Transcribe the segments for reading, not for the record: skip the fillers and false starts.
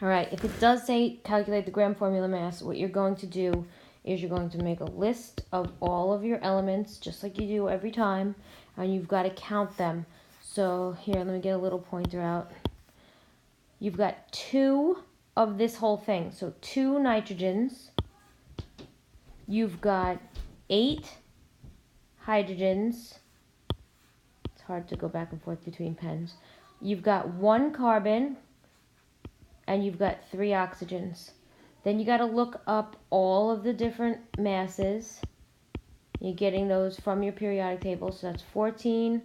All right, if it does say calculate the gram formula mass, what you're going to do is you're going to make a list of all of your elements, just like you do every time, and you've got to count them. So here, let me get a little pointer out. You've got 2 of this whole thing, so 2 nitrogens. You've got 8 hydrogens. It's hard to go back and forth between pens. You've got 1 carbon, and you've got 3 oxygens. Then you got to look up all of the different masses. You're getting those from your periodic table. So that's 14,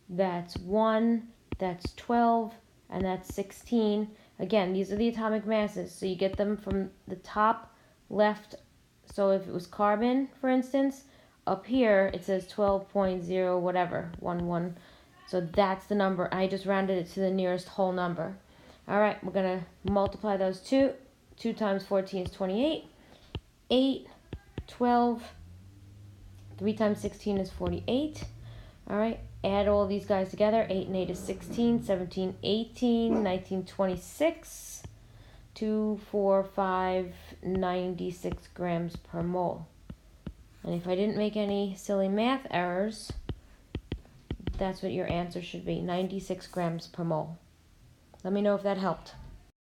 that's 1, that's 12, and that's 16. Again, these are the atomic masses. So you get them from the top left. So if it was carbon, for instance, up here it says 12.0 whatever, 11. So that's the number. I just rounded it to the nearest whole number. All right, we're going to multiply those two. 2 times 14 is 28. 8, 12, 3 times 16 is 48. All right, add all these guys together. 8 and 8 is 16, 17, 18, 19, 26. 2, 4, 5, 96 grams per mole. And if I didn't make any silly math errors, that's what your answer should be, 96 grams per mole. Let me know if that helped.